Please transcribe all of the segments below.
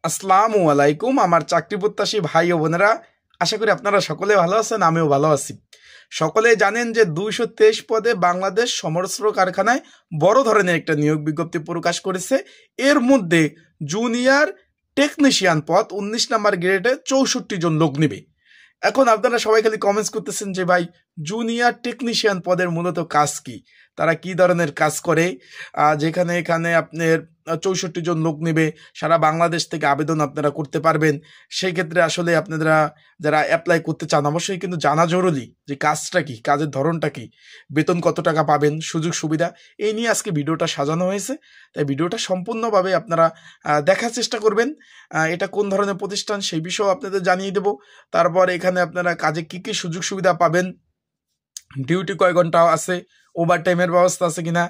আসসালামু আলাইকুম আমার চাকরি প্রত্যাশী ভাই ও বোনেরা, আশা করি আপনারা সকলে ভালো আছেন, আমিও ভালো আছি। সকলে জানেন যে 223 পদে বাংলাদেশ সমরস্ত্র কারখানায় বড় ধরনের একটা নিয়োগ বিজ্ঞপ্তি প্রকাশ করেছে। এর মধ্যে জুনিয়র টেকনিশিয়ান পদ 19 নাম্বার গ্রেডে 64 জন লোক নেবে। এখন আপনারা সবাই খালি কমেন্টস করতেছেন যে ভাই জুনিয়র টেকনিশিয়ান পদের মূলত কাজ কি, তারা কি ধরনের কাজ করে। যেখানে এখানে আপনার 64 জন লোক নেবে, সারা বাংলাদেশ থেকে আবেদন আপনারা করতে পারবেন। সেই ক্ষেত্রে আসলে আপনারা যারা অ্যাপ্লাই করতে চান অবশ্যই কিন্তু জানা জরুরি যে কাজটা কি, কাজের ধরনটা কি, বেতন কত টাকা পাবেন, সুযোগ সুবিধা, এই নিয়ে আজকে ভিডিওটা সাজানো হয়েছে। তাই ভিডিওটা সম্পূর্ণভাবে আপনারা দেখার চেষ্টা করবেন। এটা কোন ধরনের প্রতিষ্ঠান সেই বিষয়েও আপনাদের জানিয়ে দেব। তারপর এখানে আপনারা কাজে কি কি সুযোগ সুবিধা পাবেন, ডিউটি কয় ঘন্টা আছে, ওভার টাইমের ব্যবস্থা আছে কিনা,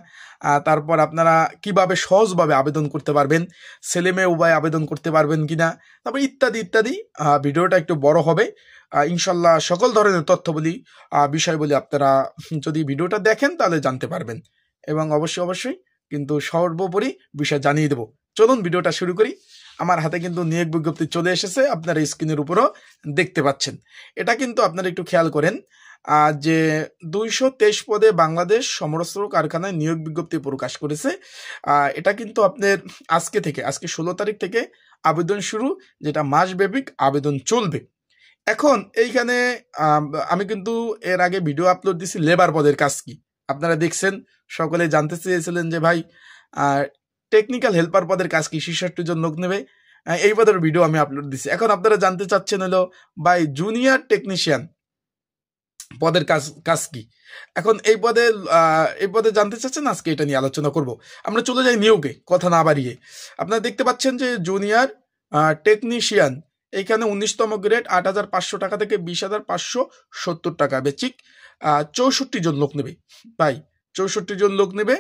তারপর আপনারা কিভাবে সহজভাবে আবেদন করতে পারবেন, ছেলে মেয়ে উভয় আবেদন করতে পারবেন কিনা, তারপর ইত্যাদি ইত্যাদি। ভিডিওটা একটু বড় হবে, ইনশাল্লাহ সকল ধরনের তথ্যবলী বিষয়বলী আপনারা যদি ভিডিওটা দেখেন তাহলে জানতে পারবেন, এবং অবশ্যই কিন্তু সর্বোপরি বিষয় জানিয়ে দেবো। চলুন ভিডিওটা শুরু করি। আমার হাতে কিন্তু নিয়োগ বিজ্ঞপ্তি চলে এসেছে, আপনারা স্ক্রিনের উপরও দেখতে পাচ্ছেন। এটা কিন্তু আপনারা একটু খেয়াল করেন যে 223 পদে বাংলাদেশ সমরস্ত্র কারখানায় নিয়োগ বিজ্ঞপ্তি প্রকাশ করেছে। এটা কিন্তু আপনার আজকে 16 তারিখ থেকে আবেদন শুরু, যেটা মাসব্যাপী আবেদন চলবে। এখন এইখানে আমি কিন্তু এর আগে ভিডিও আপলোড দিছি লেবার পদের কাজ কি, আপনারা দেখছেন। সকলে জানতে চেয়েছিলেন যে ভাই টেকনিক্যাল হেল্পার পদের কাজ কি, 66 জন লোক নেবে, এই পদের ভিডিও আমি আপলোড দিছি। এখন আপনারা জানতে চাচ্ছেন হলো ভাই জুনিয়র টেকনিশিয়ান পদের কাজ কি। এখন এই পদে জানতে চাচ্ছেন, আজকে এটা নিয়ে আলোচনা করব। আমরা চলে যাই নিয়োগে, কথা না বাড়িয়ে। আপনারা দেখতে পাচ্ছেন যে জুনিয়র টেকনিশিয়ান এইখানে 19তম গ্রেড 8,500 টাকা থেকে 20,570 টাকা বেচিক। 64 জন লোক নেবে ভাই, 64 জন লোক নেবে।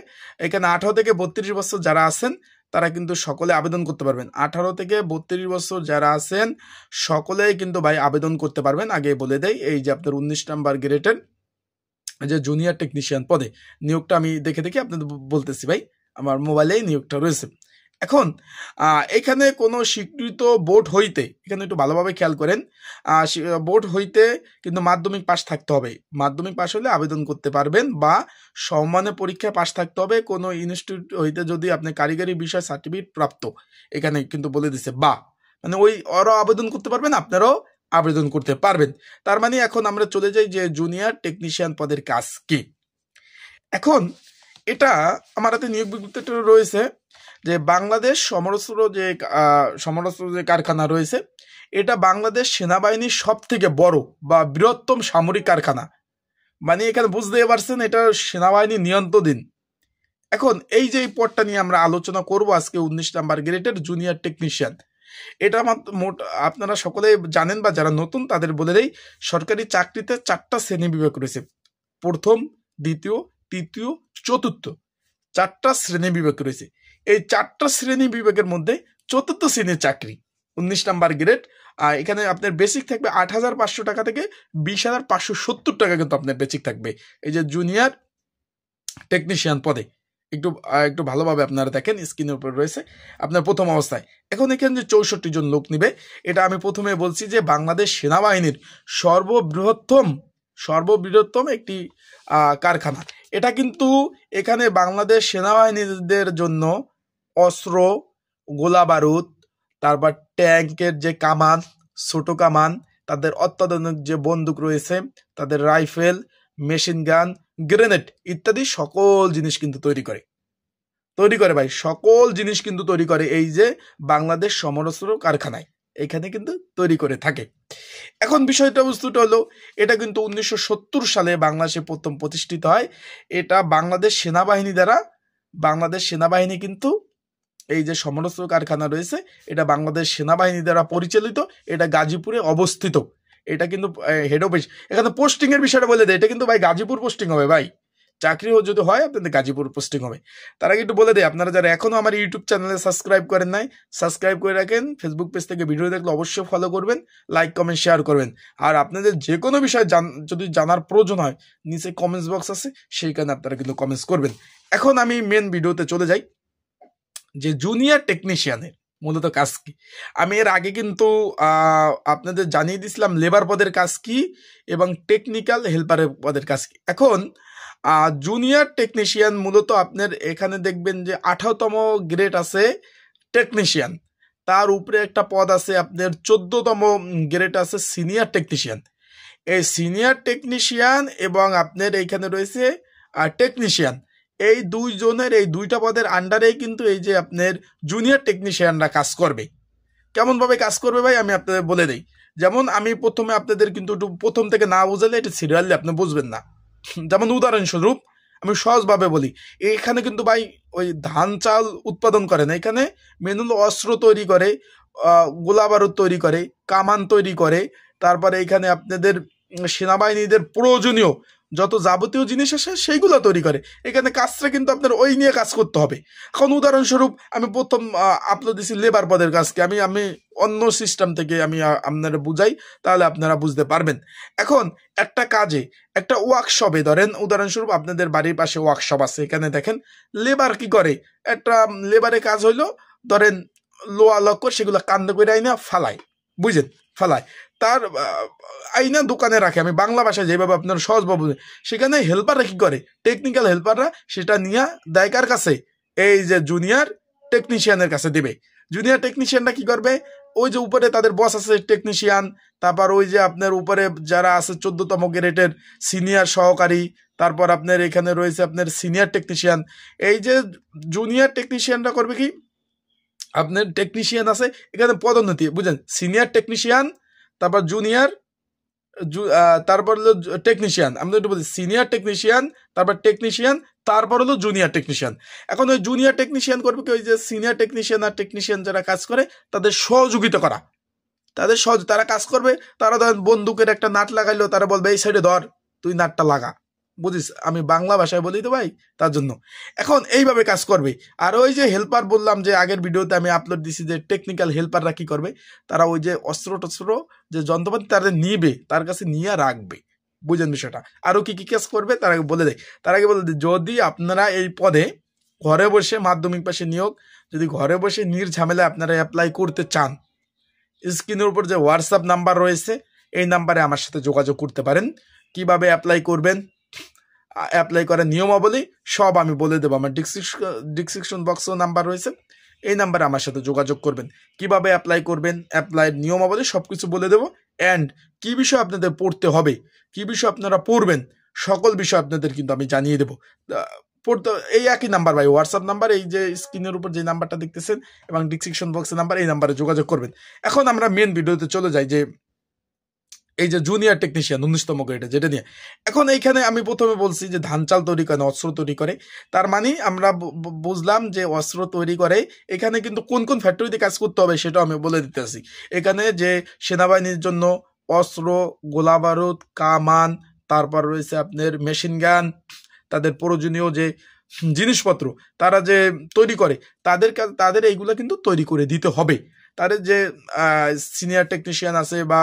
এখানে 18 থেকে 32 বছর যারা আছেন তারা কিন্তু সকলে আবেদন করতে পারবেন। 18 থেকে 32 বছর যারা আছেন সকলেই কিন্তু ভাই আবেদন করতে পারবেন। আগে বলে দেই, এই যে আপনার 19 নাম্বার গ্রেডের যে জুনিয়র টেকনিশিয়ান পদে নিয়োগটা আমি দেখে আপনাদের বলতেছি ভাই, আমার মোবাইলেই নিয়োগটা রয়েছে। এখন এখানে কোনো স্বীকৃত বোর্ড হইতে, এখানে একটু ভালোভাবে খেয়াল করেন, বোর্ড হইতে কিন্তু মাধ্যমিক পাস থাকতে হবে। মাধ্যমিক পাস হলে আবেদন করতে পারবেন, বা সমমানের পরীক্ষায় পাস থাকতে হবে। কোনো ইনস্টিটিউট হইতে যদি আপনি কারিগরি বিষয় সার্টিফিকেট প্রাপ্ত, এখানে কিন্তু বলে দিছে বা, মানে ওরাও আবেদন করতে পারবেন, আপনারাও আবেদন করতে পারবেন। তার মানে এখন আমরা চলে যাই যে জুনিয়র টেকনিশিয়ান পদের কাজ কি। এখন এটা আমার হাতে নিয়োগ বিজ্ঞপ্তিটা রয়েছে যে বাংলাদেশ সমরস্ত্র যে কারখানা রয়েছে, এটা বাংলাদেশ সেনাবাহিনীর সব থেকে বড় বা বৃহত্তম সামরিক কারখানা। মানে এখানে বুঝতে পারছেন, এটা সেনাবাহিনী নিয়ন্ত্রণাধীন। এখন এই যে পদটা নিয়ে আমরা আলোচনা করব আজকে, 19 নাম্বার গ্রেডের জুনিয়র টেকনিশিয়ান। এটা মোট আপনারা সকলে জানেন, বা যারা নতুন তাদের বলে দেই, সরকারি চাকরিতে 4টা শ্রেণী বিভাগ রয়েছে। প্রথম, দ্বিতীয়, তৃতীয়, চতুর্থ, 4টা শ্রেণী বিভাগ রয়েছে। এই 4টা শ্রেণী বিভাগের মধ্যে চতুর্থ শ্রেণীর চাকরি 19 নাম্বার গ্রেড। এখানে আপনার বেসিক থাকবে 8,500 টাকা থেকে 20,570 টাকা কিন্তু আপনার বেসিক থাকবে এই যে জুনিয়র টেকনিশিয়ান পদে। একটু ভালোভাবে আপনারা দেখেন, স্ক্রিনের উপর রয়েছে আপনার প্রথম অবস্থায়। এখন এখানে যে 64 জন লোক নিবে, এটা আমি প্রথমে বলছি যে বাংলাদেশ সেনাবাহিনীর সর্ববৃহত্তম একটি কারখানা। এটা কিন্তু এখানে বাংলাদেশ সেনাবাহিনীদের জন্য অস্ত্র, গোলা বারুদ, তারপর ট্যাঙ্কের যে কামান, ছোট কামান, তাদের অত্যাধুনিক যে বন্দুক রয়েছে, তাদের রাইফেল, মেশিন গান, গ্রেনেড ইত্যাদি সকল জিনিস কিন্তু তৈরি করে ভাই, সকল জিনিস কিন্তু তৈরি করে এই যে বাংলাদেশ সমরস্ত্র কারখানায়, এখানে কিন্তু তৈরি করে থাকে। এখন বস্তুটা হলো, এটা কিন্তু 1970 সালে বাংলাদেশে প্রথম প্রতিষ্ঠিত হয়। এটা বাংলাদেশ সেনাবাহিনী কিন্তু এই যে সমরস্ত্র কারখানা রয়েছে, এটা বাংলাদেশ সেনাবাহিনী দ্বারা পরিচালিত। এটা গাজীপুরে অবস্থিত। এটা কিন্তু হেড অফিস। এখানে পোস্টিং এর বিষয়টা বলে দেয়, এটা কিন্তু ভাই গাজীপুর পোস্টিং হবে ভাই, চাকরি যদি হয় আপনাদের গাজীপুর পোস্টিং হবে। তার আগে একটু বলে দেয়, আপনারা যারা এখনো আমার ইউটিউব চ্যানেলে সাবস্ক্রাইব করেন নাই, সাবস্ক্রাইব করে রাখেন। ফেসবুক পেজ থেকে ভিডিও দেখলে অবশ্যই ফলো করবেন, লাইক কমেন্ট শেয়ার করবেন। আর আপনাদের যে কোনো বিষয় যদি জানার প্রয়োজন হয়, নিচে কমেন্টস বক্স আছে, সেইখানে আপনারা কিন্তু কমেন্টস করবেন। এখন আমি মেন ভিডিওতে চলে যাই যে জুনিয়র টেকনিশিয়ানের মূলত কাজ কি। আমি এর আগে কিন্তু আপনাদের জানিয়ে দিয়েছিলাম লেবার পদের কাজ কি এবং টেকনিক্যাল হেল্পারের পদের কাজ কি। এখন জুনিয়র টেকনিশিয়ান মূলত আপনার এখানে দেখবেন যে 18তম গ্রেড আছে টেকনিশিয়ান, তার উপরে একটা পদ আছে আপনার 14তম গ্রেড আছে সিনিয়র টেকনিশিয়ান। এই সিনিয়র টেকনিশিয়ান এবং আপনার এইখানে রয়েছে টেকনিশিয়ান, এই দুইজনের এই দুইটা পদের আন্ডারেই কিন্তু এই যে আপনার জুনিয়র টেকনিশিয়ানরা কাজ করবে। কেমনভাবে কাজ করবে ভাই আমি আপনাদের বলে দিই। যেমন আমি প্রথমে আপনাদের কিন্তু একটু প্রথম থেকে না বুঝালে এটা সিরিয়ালি আপনি বুঝবেন না। যেমন উদাহরণস্বরূপ আমি সহজভাবে বলি, এখানে কিন্তু ভাই ওই ধান চাল উৎপাদন করে না, এখানে মেন হলো অস্ত্র তৈরি করে, গোলা বারুদ তৈরি করে, কামান তৈরি করে, তারপরে এখানে আপনাদের সেনাবাহিনীদের প্রয়োজনীয় যত যাবতীয় জিনিস আসে সেইগুলো তৈরি করে। এখানে কাজটা কিন্তু আপনার ওই নিয়ে কাজ করতে হবে। এখন উদাহরণস্বরূপ আমি প্রথম আপলোড দিছি লেবার পদের কাজকে, আমি অন্য সিস্টেম থেকে আমি আপনারা বুঝাই, তাহলে আপনারা বুঝতে পারবেন। এখন একটা কাজে একটা ওয়ার্কশপে ধরেন উদাহরণস্বরূপ আপনাদের বাড়ির পাশে ওয়ার্কশপ আছে, এখানে দেখেন লেবার কি করে, একটা লেবারের কাজ হইলো ধরেন লোয়া লক্কর সেগুলো কান্দে করে আইনা ফালায়, বুঝেন, ফালায়, তার আইনা দোকানে রাখে, আমি বাংলা ভাষায় যেভাবে আপনার সহজভাবে বুঝেন। সেখানে হেল্পাররা কি করে, টেকনিক্যাল হেল্পাররা সেটা নিয়ে দেয় কার কাছে, এই যে জুনিয়র টেকনিশিয়ানের কাছে দিবে। জুনিয়র টেকনিশিয়ানরা কি করবে, ওই যে উপরে তাদের বস আছে টেকনিশিয়ান, তারপর ওই যে আপনার উপরে যারা আছে 14তম গ্রেডের সিনিয়র সহকারী, তারপর আপনার এখানে রয়েছে আপনার সিনিয়র টেকনিশিয়ান। এই যে জুনিয়র টেকনিশিয়ানরা করবে কি, আপনার টেকনিশিয়ান আছে এখানে পদোন্নতি বুঝেন, সিনিয়র টেকনিশিয়ান, তারপর জুনিয়র, তারপর হলো টেকনিশিয়ান, আমরা একটু বলছি সিনিয়র টেকনিশিয়ান, তারপর টেকনিশিয়ান, তারপর হলো জুনিয়র টেকনিশিয়ান। এখন ওই জুনিয়র টেকনিশিয়ান করবে কি, ওই যে সিনিয়র টেকনিশিয়ান আর টেকনিশিয়ান যারা কাজ করে তাদের সহযোগিতা করা, তারা কাজ করবে, তারা ধরেন বন্দুকের একটা নাট লাগাইলো, তারা বলবে এই সাইডে ধর, তুই নাটটা লাগা, বুঝিস, আমি বাংলা ভাষায় বলি তো ভাই, তার জন্য এখন এইভাবে কাজ করবে। আর ওই যে হেল্পার বললাম যে আগের ভিডিওতে আমি আপলোড দিছি যে টেকনিক্যাল হেল্পাররা কি করবে, তারা ওই যে অস্ত্র টস্ত্র যে যন্ত্রপাতি তাদের নিবে, তার কাছে নিয়ে রাখবে, বুঝেন বিষয়টা। আরও কি কি কাজ করবে তার আগে বলে দেয়, যদি আপনারা এই পদে ঘরে বসে মাধ্যমিক পাশে নিয়োগ, যদি ঘরে বসে নির্ঝামেলায় আপনারা অ্যাপ্লাই করতে চান, স্ক্রিনের উপর যে হোয়াটসঅ্যাপ নাম্বার রয়েছে এই নাম্বারে আমার সাথে যোগাযোগ করতে পারেন। কিভাবে অ্যাপ্লাই করবেন, অ্যাপ্লাই করার নিয়মাবলী সব আমি বলে দেবো, আমার ডিসক্রিপশন বক্সও নাম্বার রয়েছে, এই নাম্বারে আমার সাথে যোগাযোগ করবেন। কিভাবে অ্যাপ্লাই করবেন, অ্যাপ্লাইয়ের নিয়মাবলী সব কিছু বলে দেবো, অ্যান্ড কী বিষয় আপনাদের পড়তে হবে, কী বিষয় আপনারা পড়বেন, সকল বিষয় আপনাদের কিন্তু আমি জানিয়ে দেবো। পড়তে এই একই নাম্বার ভাই, হোয়াটসঅ্যাপ নাম্বার, এই যে স্ক্রিনের উপর যে নাম্বারটা দেখতেছেন এবং ডিসক্রিপশন বক্সের নাম্বার, এই নাম্বারে যোগাযোগ করবেন। এখন আমরা মেন ভিডিওতে চলে যাই, যে এই যে জুনিয়র টেকনিশিয়ান 19তম গ্রেডে যেটা নিয়ে। এখন এইখানে আমি প্রথমে বলছি যে ধান চাল তৈরি করে না, অস্ত্র তৈরি করে, তার মানে আমরা বুঝলাম যে অস্ত্র তৈরি করে। এখানে কিন্তু কোন কোন ফ্যাক্টরিতে কাজ করতে হবে সেটাও আমি বলে দিতেছি। এখানে যে সেনাবাহিনীর জন্য অস্ত্র, গোলা বারুদ, কামান, তারপর রয়েছে আপনার মেশিন গান, তাদের প্রয়োজনীয় যে জিনিসপত্র তারা যে তৈরি করে, তাদের এইগুলো কিন্তু তৈরি করে দিতে হবে। তাদের যে সিনিয়র টেকনিশিয়ান আছে বা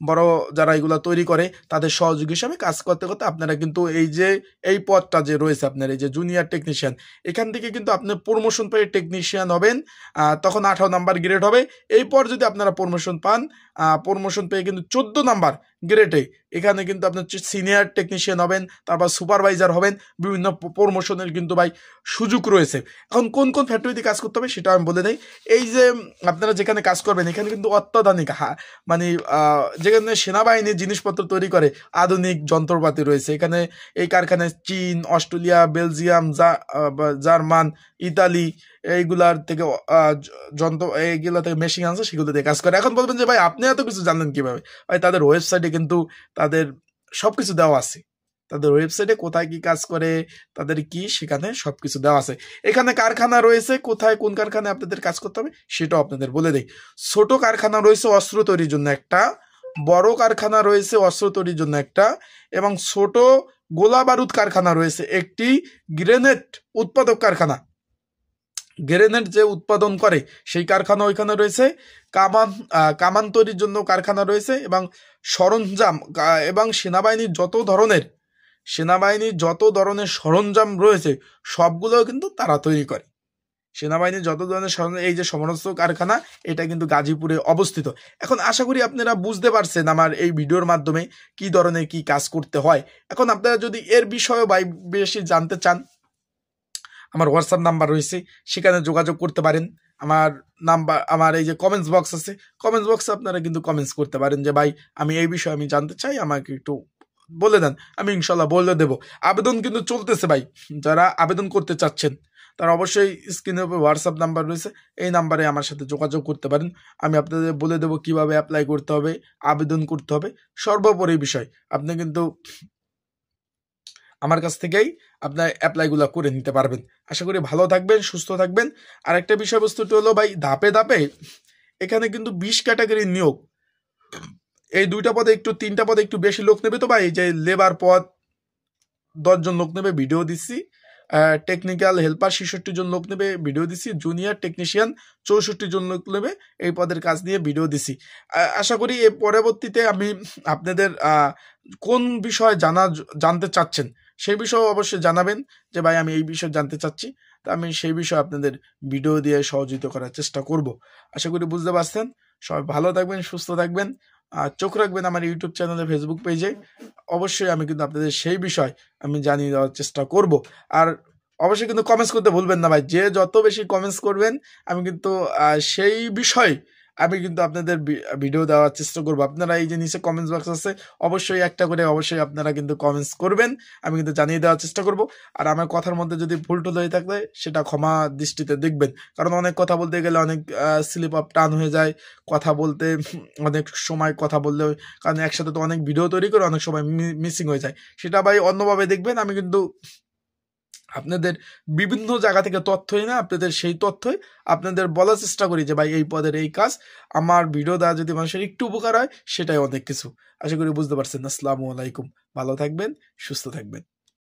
বড় যারা এগুলো তৈরি করে তাদের সহযোগী হিসাবে কাজ করতে করতে আপনারা কিন্তু এই যে এই পদটা যে রয়েছে আপনার এই যে জুনিয়র টেকনিশিয়ান, এখান থেকে কিন্তু আপনি প্রমোশন পেয়ে টেকনিশিয়ান হবেন, তখন 18 নাম্বার গ্রেড হবে। এরপর যদি আপনারা প্রমোশন পান, প্রমোশন পেয়ে কিন্তু 14 নাম্বার গ্রেডে এখানে কিন্তু আপনার সিনিয়র টেকনিশিয়ান হবেন, তারপর সুপারভাইজার হবেন, বিভিন্ন প্রমোশনের কিন্তু ভাই সুযোগ রয়েছে। এখন কোন কোন ফ্যাক্টরিতে কাজ করতে হবে সেটা আমি বলে দেই। এই যে আপনারা যেখানে কাজ করবেন এখানে কিন্তু অত্যাধুনিক মানে যেখানে সেনাবাহিনীর জিনিসপত্র তৈরি করে আধুনিক যন্ত্রপাতি রয়েছে। এখানে এই কারখানায় চীন, অস্ট্রেলিয়া, বেলজিয়াম, জার্মান, ইতালি এইগুলার থেকে এইগুলা থেকে মেশিন আছে, সেগুলো দিয়ে কাজ করে। এখন বলবেন যে ভাই আপনি এত কিছু জানলেন কিভাবে? ভাই তাদের ওয়েবসাইটে কিন্তু তাদের সব কিছু দেওয়া আছে, তাদের ওয়েবসাইটে কোথায় কি কাজ করে, তাদের কি সেখানে সবকিছু দেওয়া আছে। এখানে কারখানা রয়েছে, কোথায় কোন কারখানায় আপনাদের কাজ করতে হবে সেটাও আপনাদের বলে দেই। ছোট কারখানা রয়েছে অস্ত্র তৈরির জন্য একটা, বড় কারখানা রয়েছে অস্ত্র তৈরির জন্য একটা, এবং ছোট গোলা বারুদ কারখানা রয়েছে একটি, গ্রেনেড উৎপাদক কারখানা, গ্রেনেড যে উৎপাদন করে সেই কারখানা ওইখানে রয়েছে, কামান তৈরির জন্য কারখানা রয়েছে, এবং সরঞ্জাম এবং সেনাবাহিনীর যত ধরনের সরঞ্জাম রয়েছে সবগুলো কিন্তু তারা তৈরি করে। সেনাবাহিনীর যত ধরনের এই যে সমরস্ত্র কারখানা, এটা কিন্তু গাজীপুরে অবস্থিত। এখন আশা করি আপনারা বুঝতে পারছেন আমার এই ভিডিওর মাধ্যমে কি ধরনের কি কাজ করতে হয়। এখন আপনারা যদি এর বিষয়ে বেশি জানতে চান, আমার হোয়াটসঅ্যাপ নাম্বার রয়েছে, সেখানে যোগাযোগ করতে পারেন। আমার এই যে কমেন্টস বক্স আছে, কমেন্টস বক্সে আপনারা কিন্তু কমেন্টস করতে পারেন যে ভাই আমি এই বিষয়ে আমি জানতে চাই, আমাকে একটু বলে দেন, আমি ইনশাল্লাহ বলে দেবো। আবেদন কিন্তু চলতেছে ভাই, যারা আবেদন করতে চাচ্ছেন তারা অবশ্যই স্ক্রিনের উপর হোয়াটসঅ্যাপ নাম্বার রয়েছে, এই নাম্বারে আমার সাথে যোগাযোগ করতে পারেন। আমি আপনাদের বলে দেবো কিভাবে অ্যাপ্লাই করতে হবে, আবেদন করতে হবে, সর্বোপরি বিষয় আপনি কিন্তু আমার কাছ থেকেই আপনার অ্যাপ্লাইগুলো করে নিতে পারবেন। আশা করি ভালো থাকবেন, সুস্থ থাকবেন। আর একটা বিষয়বস্তুটি হলো ভাই, ধাপে ধাপে এখানে কিন্তু 20 ক্যাটাগরির নিয়োগ। এই 2টা পদে 3টা পদে একটু বেশি লোক নেবে। তো ভাই যে লেবার পদ 10 জন লোক নেবে, ভিডিও দিচ্ছি। টেকনিক্যাল হেল্পার 66 জন লোক নেবে, ভিডিও দিচ্ছি। জুনিয়র টেকনিশিয়ান 64 জন লোক নেবে, এই পদের কাজ নিয়ে ভিডিও দিচ্ছি। আশা করি এর পরবর্তীতে আমি আপনাদের কোন বিষয়ে জানতে চাচ্ছেন সেই বিষয়ে অবশ্যই জানাবেন যে ভাই আমি এই বিষয়ে জানতে চাচ্ছি, তা আমি সেই বিষয়ে আপনাদের ভিডিও দিয়ে সহযোগিতা করার চেষ্টা করব। আশা করি বুঝতে পারছেন। সবাই ভালো থাকবেন, সুস্থ থাকবেন, আর চোখ রাখবেন আমার ইউটিউব চ্যানেলে, ফেসবুক পেজে। অবশ্যই আমি কিন্তু আপনাদের সেই বিষয় আমি জানিয়ে দেওয়ার চেষ্টা করব। আর অবশ্যই কিন্তু কমেন্টস করতে ভুলবেন না ভাই, যে যত বেশি কমেন্টস করবেন আমি কিন্তু সেই বিষয় আমি কিন্তু আপনাদের ভিডিও দেওয়ার চেষ্টা করবো। আপনারা এই যে নিচে কমেন্টস বক্স আছে, অবশ্যই একটা করে অবশ্যই আপনারা কিন্তু কমেন্টস করবেন, আমি কিন্তু জানিয়ে দেওয়ার চেষ্টা করব। আর আমার কথার মধ্যে যদি ভুল টুল হয়ে থাকলে সেটা ক্ষমা দৃষ্টিতে দেখবেন, কারণ অনেক কথা বলতে গেলে অনেক স্লিপ অফ টান হয়ে যায়, কথা বলতে অনেক সময় কথা বললে, কারণ একসাথে তো অনেক ভিডিও তৈরি করে অনেক সময় মিসিং হয়ে যায়, সেটা ভাই অন্যভাবে দেখবেন। আমি কিন্তু আপনাদের বিভিন্ন জায়গা থেকে তথ্য না, আপনাদের সেই তথ্যই আপনাদের বলার চেষ্টা করি যে ভাই এই পদের এই কাজ, আমার ভিডিও দ্বারা যদি মানুষের একটু উপকার হয় সেটাই অনেক কিছু। আশা করি বুঝতে পারছেন। আসসালামু আলাইকুম, ভালো থাকবেন, সুস্থ থাকবেন।